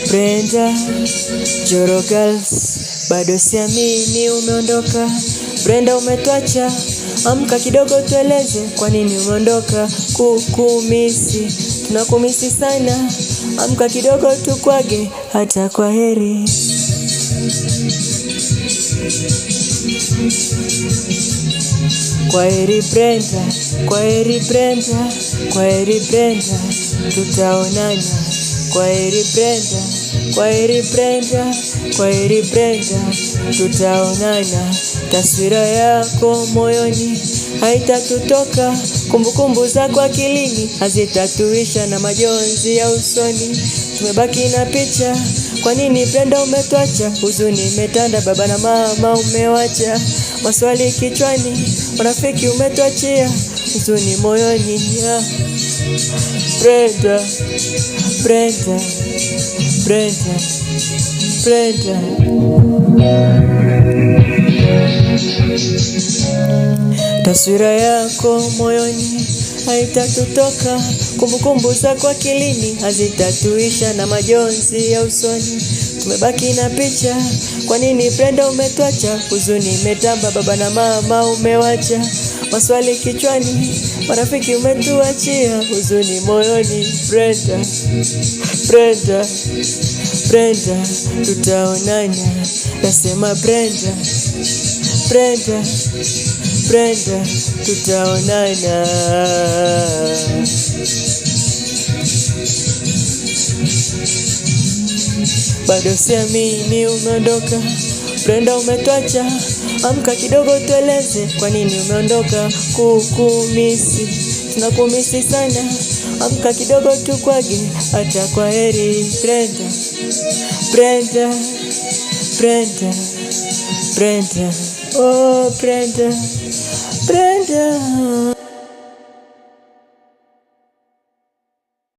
Brenda, Joro Girls, bado siamini umeondoka. Brenda umetuacha, amka kidogo tueleze kwa nini umeondoka. Kukumisi, tunakumisi sana, amka kidogo tukwage hata kwa heri. Kwa heri Brenda, kwa heri Brenda, kwa heri Brenda, tutaonana. Kwa heri Brenda, kwa heri Brenda, kwa heri Brenda, tutaonana. Taswira yako moyoni haitatutoka, kumbukumbu zako akilini hazitatuisha, na majonzi ya usoni tumebaki na picha. Kwa nini Brenda umetuacha? Huzuni imetanda, baba na mama umewacha, maswali kichwani, marafiki umetuachia, huzuni moyoni. Brenda, Brenda, Brenda, Brenda. Taswira yako moyoni haitatutoka, kumbukumbu zako akilini hazitatuisha, na majonzi ya usoni tumebaki na picha. Kwa nini Brenda umetuacha? Huzuni imetamba, baba na mama umewacha, maswali kichwani, marafiki umetuachia, huzuni moyoni. Brenda, Brenda, Brenda, tutaonana. Nasema Brenda, Brenda, Brenda, tutaonana. Bado siamini umeondoka. Brenda umetuacha, amka kidogo tueleze kwa nini umeondoka. Kukumisi, tunakumisi sana, amka kidogo tukwage hata kwa heri. Brenda, Brenda, Brenda, Brenda, oh Brenda, Brenda.